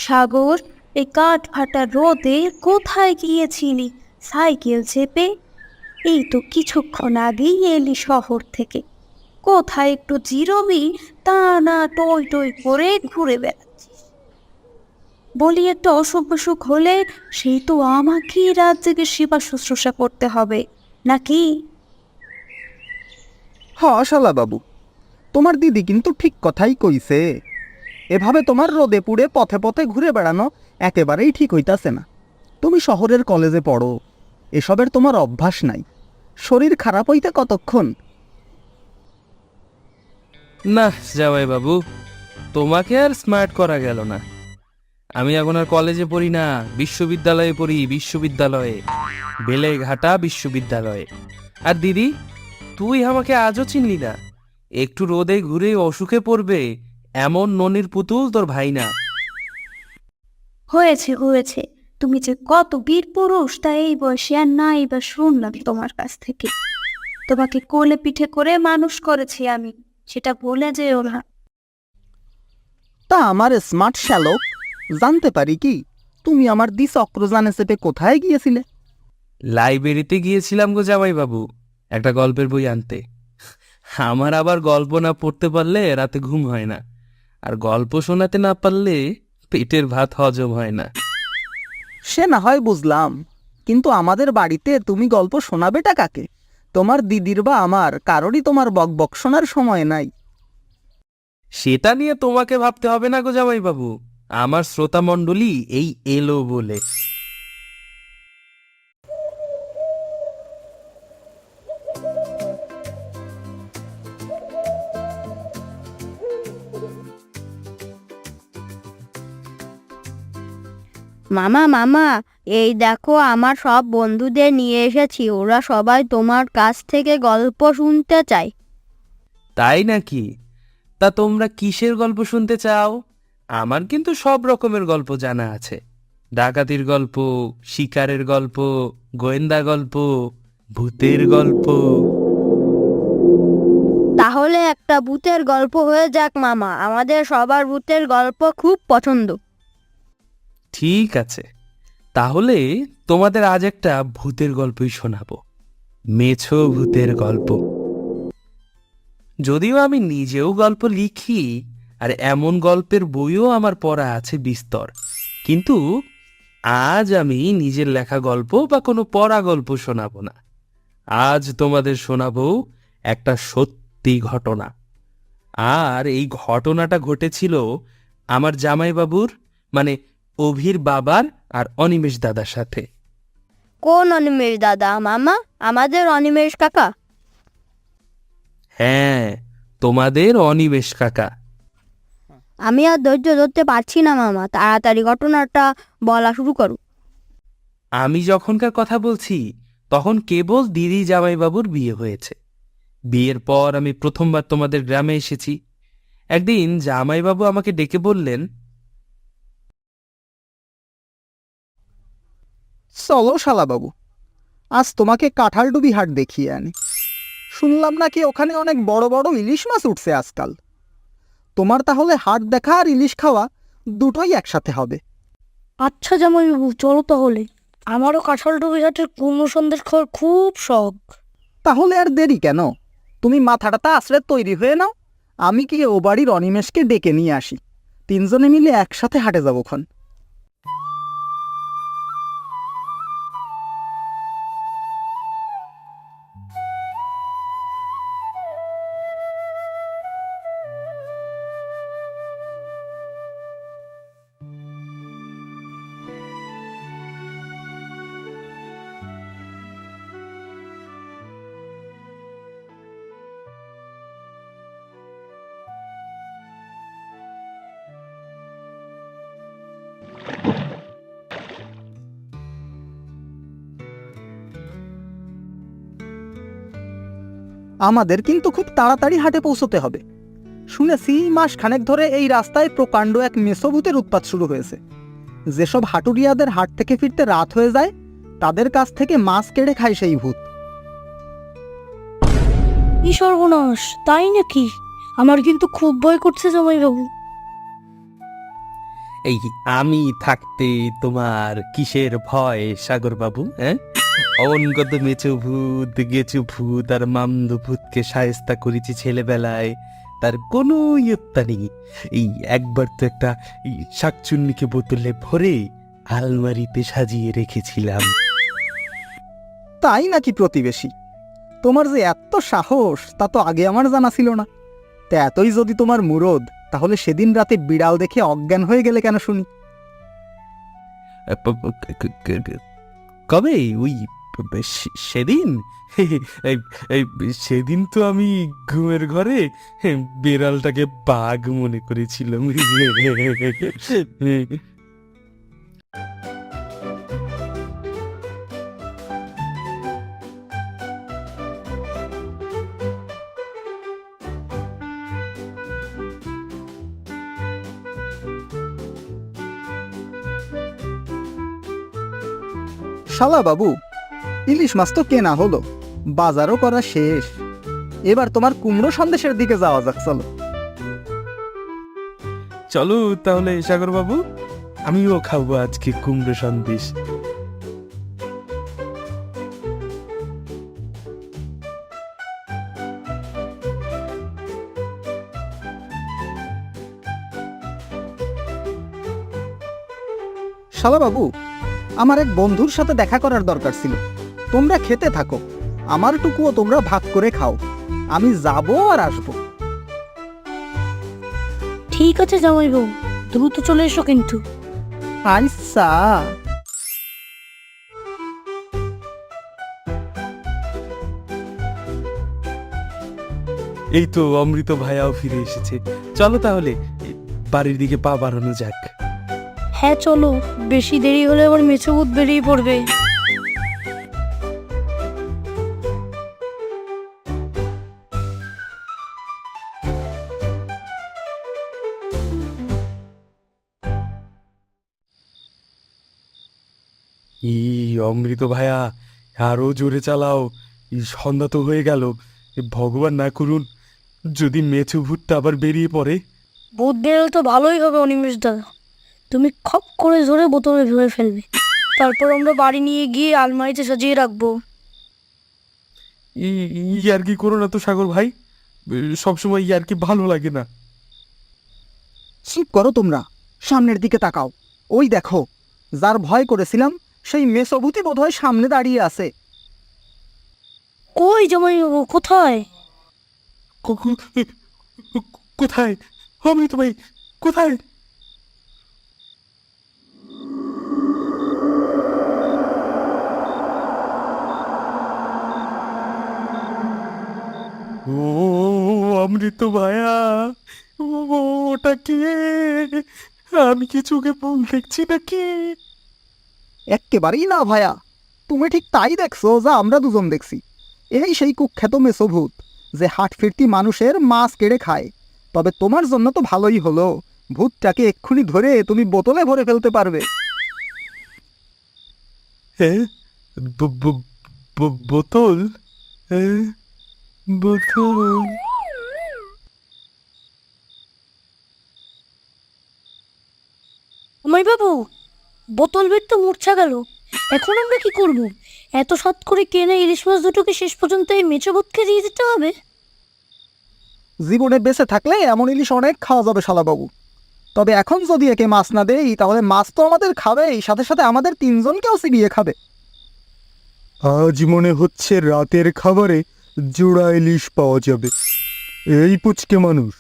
সাগর, এই কাঠ ফাটা রোদে কোথায় গিয়েছিলি সাইকেল চেপে? এই তো কিছুক্ষণ আগেই এলি শহর থেকে। কোথায় একটু জিরোবি, তা না টই টই করে ঘুরে বেড়াচ্ছিস। বলি, একটা অসুখ বিসুখ হলে সেই তো আমাকেই রাত জেগে সেবা শুশ্রূষা করতে হবে নাকি? শালা বাবু, তোমার দিদি কিন্তু ঠিক কথাই কইছে। এভাবে তোমার রোদে পুড়ে পথে পথে ঘুরে বেড়ানো একেবারেই ঠিক হইতাছে না। তুমি শহরের কলেজে পড়ো, এসবের তোমার অভ্যাস নাই। শরীর খারাপ হইতে কতক্ষণ? না জামাই বাবু, তোমাকে আর স্মার্ট করা গেল না। আমি এখন আর কলেজে পড়ি না, বিশ্ববিদ্যালয়ে পড়ি। বিশ্ববিদ্যালয়ে, বেলেঘাটা বিশ্ববিদ্যালয়ে। আর দিদি, তুই আমাকে আজও চিনলি না? একটু রোদে ঘুরে অসুখে পড়বে এমন ননির পুতুল তোর ভাই না। হয়েছে হয়েছে, তুমি যে কত বীর পুরুষ তা এই বয়সে আর নাই বা শুনলাম তোমার কাছ থেকে। তোমাকে কোলে পিঠে করে মানুষ করেছি আমি, সেটা ভুলে যেও না। তা আমার স্মার্ট শ্যালক, জানতে পারি কি তুমি আমার চক্রযানে চেপে কোথায় গিয়েছিলে? লাইব্রেরিতে গিয়েছিলাম গো জামাই বাবু, একটা গল্পের বই আনতে। আমার আবার গল্প না পড়তে পারলে রাতে ঘুম হয় না, আর গল্প শোনাতে না পারলে পেটের ভাত হজম হয় না। সে না হয় বুঝলাম, কিন্তু আমাদের বাড়িতে তুমি গল্প শোনাবেটা কাকে? তোমার দিদির বা আমার কারোরই তোমার বকবক শোনার সময় নাই। সেটা নিয়ে তোমাকে ভাবতে হবে না গো জামাই বাবু, আমার শ্রোতা মণ্ডলী এই এলো বলে। মামা মামা, এই দেখো আমার সব বন্ধুদের নিয়ে এসেছি, ওরা সবাই তোমার কাছ থেকে গল্প শুনতে চায়। তাই নাকি? তা তোমরা কিসের গল্প শুনতে চাও? আমার কিন্তু সব রকমের গল্প জানা আছে। ডাকাতির গল্প, শিকারের গল্প, গোয়েন্দা গল্প, ভূতের গল্প। তাহলে একটা ভূতের গল্প হয়ে যাক মামা, আমাদের সবার ভূতের গল্প খুব পছন্দ। ঠিক আছে, তাহলে তোমাদের আজ একটা ভূতের গল্পই শোনাবো, মেছো ভূতের গল্প। যদিও আমি নিজেও গল্প লিখি, আর এমন গল্পের বইও আমার পড়া আছে বিস্তর, কিন্তু আজ আমি নিজের লেখা গল্প বা কোনো পড়া গল্প শোনাবো না। আজ তোমাদের শোনাবো একটা সত্যি ঘটনা। আর এই ঘটনাটা ঘটেছিল আমার জামাইবাবুর, মানে অভির বাবার আর অনিমেষ দাদার সাথে। কোন অনিমেষ দাদা মামা? আমাদের অনিমেষ কাকা? হ্যাঁ, তোমাদের অনিমেষ কাকা। আমি আর ধৈর্য ধরতে পারছি না মামা, তাড়াতাড়ি ঘটনাটা বলা শুরু করো। আমি যখনকার কথা বলছি তখন কেবল দিদি জামাইবাবুর বিয়ে হয়েছে। বিয়ের পর আমি প্রথমবার তোমাদের গ্রামে এসেছি। একদিন জামাইবাবু আমাকে ডেকে বললেন, চলো শালা বাবু, আজ তোমাকে কাঁঠালডুবি হাট দেখিয়ে আনি। শুনলাম নাকি ওখানে অনেক বড় বড় ইলিশ মাছ উঠছে আজকাল। তোমার তাহলে হাট দেখা আর ইলিশ খাওয়া দুটোই একসাথে হবে। আচ্ছা জামাইবাবু, চলো তাহলে। আমারও কাঁঠালডুবি হাটের কুমড়ো সন্দেশ খাওয়ার খুব শখ। তাহলে আর দেরি কেন? তুমি মাথাটা আছড়ে তৈরি হয়ে নাও, আমি কি ও বাড়ির অনিমেষকে ডেকে নিয়ে আসি। তিনজনে মিলে একসাথে হাটে যাবোক্ষণ। আমাদের কিন্তু খুব তাড়াতাড়ি হাটে পৌঁছতে হবে। শুনেছি মাসখানেক ধরে এই রাস্তায় প্রকাণ্ড এক মেসোভূতের উৎপাত শুরু হয়েছে। যেসব হাটুরিয়াদের হাট থেকে ফিরতে রাত হয়ে যায়, তাদের কাছ থেকে মাছ কেড়ে খায় সেই ভূত। কি সর্বনাশ, তাই নাকি? আমার কিন্তু খুব ভয় করছে জামাইবাবু। এই আমি থাকতে তোমার কিসের ভয় সাগর বাবু? হ্যাঁ, অনগত মেচো ভূত গেচু ভূত আর মামদু ভূতকে সায়স্তা করেছি ছেলেবেলায়, তার কোনো ইয়ত্তা নেই। এই একবার তো একটা শাকচুন্নিকে বোতলে ভরে আলমারিতে সাজিয়ে রেখেছিলাম। তাই নাকি প্রতিবেশী? তোমার যে এত সাহস তা তো আগে আমার জানা ছিল না। তা এতই যদি তোমার মুরদ, তাহলে সেদিন রাতে বিড়াল দেখে অজ্ঞান হয়ে গেলে কেন শুনি? কবে? ওই সেদিন? এই সেদিন তো আমি ঘুমের ঘরে বেড়ালটাকে বাঘ মনে করেছিলাম। শালা বাবু, ইলিশ মাছ তো কেনা হলো, বাজারও করা শেষ। এবার তোমার কুমড়ো সন্দেশের দিকে যাওয়া যাক, চলো। চলো তাহলে সাগর বাবু, আমিও খাবো আজকে কুমড়ো সন্দেশ। শালা বাবু, আমার এক বন্ধুর সাথে দেখা করার দরকার ছিল। তোমরা খেতে থাকো, আমার টুকুও তোমরা ভাগ করে খাও। আমি যাবো আর আসবো। ঠিক আছে জামাইবাবু, দ্রুত চলে এসো কিন্তু। আচ্ছা। এই তো অমৃত ভাইয়াও ফিরে এসেছে। চলো তাহলে বাড়ির দিকে পা বাড়ানো যাক। হ্যাঁ চলো, বেশি দেরি হলে আবার মেছো ভূত বেরিয়ে পড়বে। অমৃত ভাইয়া, আরো জোরে চালাও, সন্ধ্যা তো হয়ে গেল। ভগবান না করুন যদি মেছু ভূতটা আবার বেরিয়ে পড়ে। ভূত বেরোলে তো ভালোই হবে অনিমেষ দাদা, তুমি খপ করে ধরে বোতলে ভরে ফেলবে, তারপর আমরা বাড়ি নিয়ে গিয়ে আলমারিতে সাজিয়ে রাখবো। আর কি করো না তো সাগর ভাই, সবসময় আর কি ভালো লাগে না। চুপ করো তোমরা, সামনের দিকে তাকাও। ওই দেখো, যার ভয় করেছিলাম সেই মেসোভূতি বোধহয় সামনে দাঁড়িয়ে আছে। কই জামাইবাবু, কোথায়? কোথায় অমৃত ভাই, কোথায়? ও অমৃত ভাইয়া, ওটা কে? আমি কি চোখে ভুল দেখছি নাকি? এক্কেবারেই না ভায়া, তুমি ঠিক তাই দেখছো যা আমরা দুজন দেখছি। এই সেই কুখ্যাত মেসোভূত যে হাট ফিরতি মানুষের মাছ কেড়ে খায়। তবে তোমার জন্য তো ভালোই হলো, ভূতটাকে এক্ষুনি ধরে তুমি বোতলে ভরে ফেলতে পারবে। হ্যাঁ, বোতল? হ্যাঁ, বোতল। জামাইবাবু, বোতল বের তো মূর্ছা গেল, এখন আমরা কি করব? এত সাত করে কেনা ইলিশ মাছ দুটোকে শেষ পর্যন্ত এই মেছো ভূতকে দিয়ে দিতে হবে? জীবনে বেঁচে থাকলে এমন ইলিশ অনেক খাওয়া যাবে শালাবাবু। তবে এখন যদি একে মাছ না দেই, তাহলে মাছ তো আমাদের খাবেই, সাথে সাথে আমাদের তিনজনকেও চিবিয়ে খাবে। আজ মনে হচ্ছে রাতের খাবারে জোড়া ইলিশ পাওয়া যাবে। এই পুচকে মানুষ,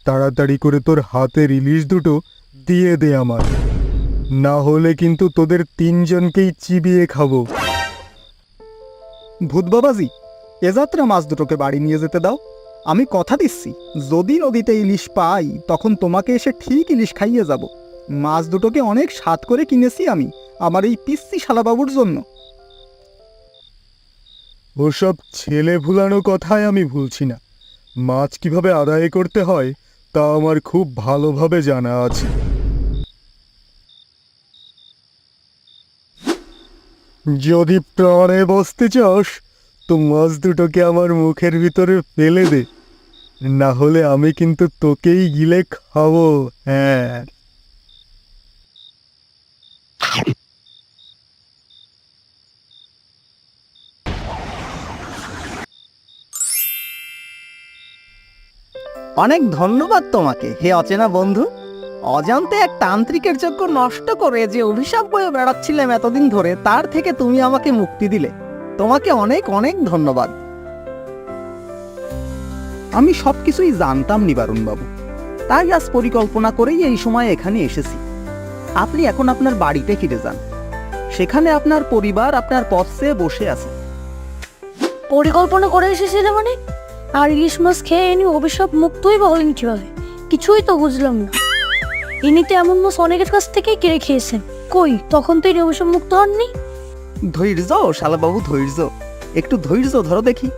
তাড়াতাড়ি করে তোর হাতের ইলিশ দুটো দিয়ে দে আমার, না হলে কিন্তু তোদের তিনজনকেই চিবিয়ে খাবো। ভূত বাবাজি, এ যাত্রা মাছ দুটোকে বাড়ি নিয়ে যেতে দাও। আমি কথা দিচ্ছি, যদি নদীতে ইলিশ পাই তখন তোমাকে এসে ঠিক ইলিশ খাইয়ে যাব। মাছ দুটোকে অনেক স্বাদ করে কিনেছি আমি আমার এই পিচ্চি শালাবাবুর জন্য। ওসব ছেলে ভুলানো কথায় আমি ভুলছি না। মাছ কিভাবে আদায় করতে হয় তা আমার খুব ভালোভাবে জানা আছে। যদি প্রাণে বসতে চাস তো মাছ দুটোকে আমার মুখের ভিতরে ফেলে দে, না হলে আমি কিন্তু তোকেই গিলে খাবো। হ্যাঁ। অনেক ধন্যবাদ তোমাকে হে অচেনা বন্ধু। অজান্তে এক তান্ত্রিকের যজ্ঞ নষ্ট করে যে অভিশাপ বয়ে বেড়াচ্ছিলাম এতদিন ধরে, তার থেকে তুমি আমাকে মুক্তি দিলে। তোমাকে অনেক অনেক ধন্যবাদ। আমি সবকিছুই জানতাম নিবারণ বাবু, তাই আজ পরিকল্পনা করেই এই সময় এখানে এসেছি। আপনি এখন আপনার বাড়িতে ফিরে যান, সেখানে আপনার পরিবার আপনার পথ চেয়ে বসে আছে। পরিকল্পনা করে এসেছিলে মানে? আর ইলিশ মাছ খেয়ে ইনি অভিশাপ মুক্তই বা হলেন কিভাবে? কিছুই তো বুঝলাম না। ইনি তো এমন মাছ অনেকের কাছ থেকেই কেড়ে খেয়েছেন, কই তখন তো ইনি অভিশাপ মুক্ত হননি। ধৈর্য শালাবাবু, ধৈর্য, একটু ধৈর্য ধরো দেখি।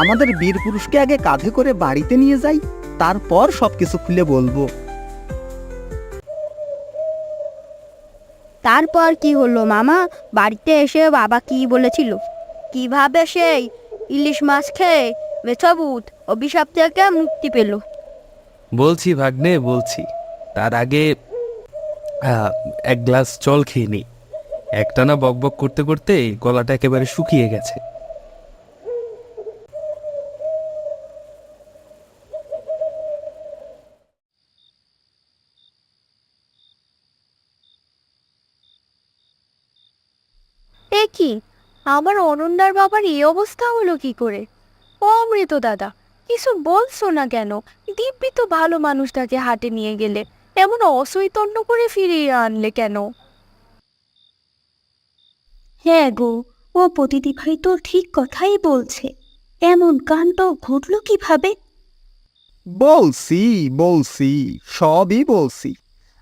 আমাদের বীর পুরুষকে আগে কাঁধে করে বাড়িতে নিয়ে যাই, তারপর সবকিছু খুলে বলবো। তারপর কি হলো মামা? বাড়িতে এসে বাবা কি বলেছিল? কিভাবে সেই ইলিশ মাছ খেয়ে মেছাবুত অভিশাপ থেকে মুক্তি পেল? বলছি ভাগ্নে, বলছি। তার আগে এক গ্লাস জল খেয়ে নি। একটানা বকবক করতে করতে গলাটা একেবারে শুকিয়ে গেছে। এ কি, আমার অনন্যার বাবার এই অবস্থা হলো কি করে? ও অমৃত দাদা, কিছু বলছো না কেন? দিব্যি তো ভালো মানুষটাকে হাটে নিয়ে গেলে, এমন অচৈতন্য করে ফিরিয়ে আনলে কেন? হ্যাঁ গো, ও প্রতিদি ভাই তো ঠিক কথাই বলছে। এমন কাণ্ড ঘটলো কিভাবে? বলছি বলছি, সবই বলছি।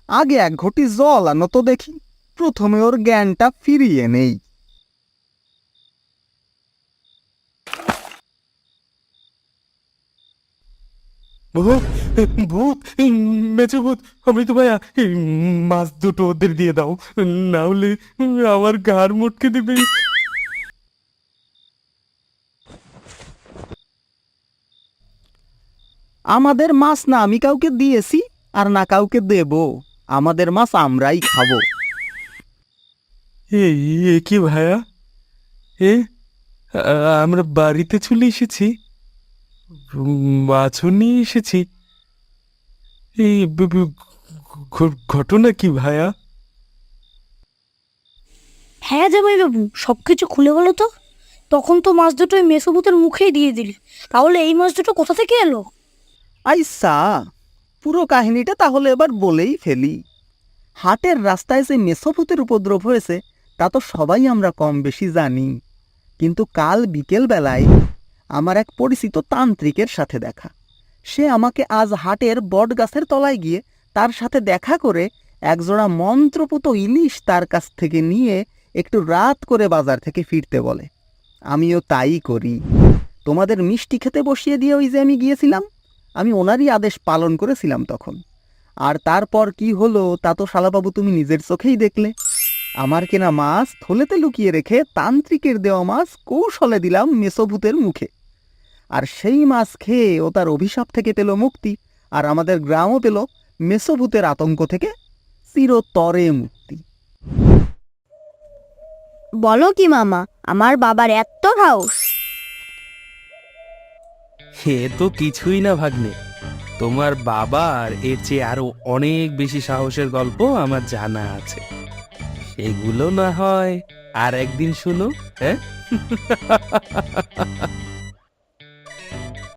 আগে এক ঘটি জল আনো তো দেখি, প্রথমে ওর জ্ঞানটা ফিরিয়ে নেই। ভূত, ভূত, মেচে ভূত, অমৃত ভাইয়া, এই মাছ দুটো ওদের দিয়ে দাও, না হলে আমার ঘাড় মটকে দেবে। আমাদের মাছ না আমি কাউকে দিয়েছি আর না কাউকে দেব। আমাদের মাছ আমরাই খাবো। এ কি ভাইয়া, এ আমরা বাড়িতে চলে এসেছি, মাছও নিয়ে এসেছি। এই ঘটনা কি ভাইয়া? হ্যাঁ জামাই বাবু, সবকিছু খুলে বলো তো। তখন তো মাছ দুটো ওই মেসোভূতের মুখেই দিয়ে দিলি, তাহলে এই মাছ দুটো কোথা থেকে এলো? আইসা, পুরো কাহিনীটা তাহলে এবার বলেই ফেলি। হাটের রাস্তায় যে মেসোভূতের উপদ্রব হয়েছে তা তো সবাই আমরা কম বেশি জানি, কিন্তু কাল বিকেল বেলায় আমার এক পরিচিত তান্ত্রিকের সাথে দেখা। সে আমাকে আজ হাটের বট গাছের তলায় গিয়ে তার সাথে দেখা করে একজোড়া মন্ত্রপুত ইলিশ তার কাছ থেকে নিয়ে একটু রাত করে বাজার থেকে ফিরতে বলে। আমিও তাই করি। তোমাদের মিষ্টি খেতে বসিয়ে দিয়ে ওই যে আমি গিয়েছিলাম, আমি ওনারই আদেশ পালন করেছিলাম তখন। আর তারপর কি হলো তা তো শালাবাবু তুমি নিজের চোখেই দেখলে। আমার কেনা মাছ থলেতে লুকিয়ে রেখে তান্ত্রিকের দেওয়া মাছ কৌশলে দিলাম মেসোভূতের মুখে। আর সেই মাছ খেয়ে ও তার অভিশাপ থেকে পেল মুক্তি, আর আমাদের গ্রামও পেল মেসোভূতের আতঙ্ক থেকে চিরতরে মুক্তি। বলো কি মামা, আমার বাবার এত সাহস? এ তো কিছুই না ভাগ্নে, তোমার বাবার এর চেয়ে আরো অনেক বেশি সাহসের গল্প আমার জানা আছে। সেগুলো না হয় আর একদিন শুনো। হ্যাঁ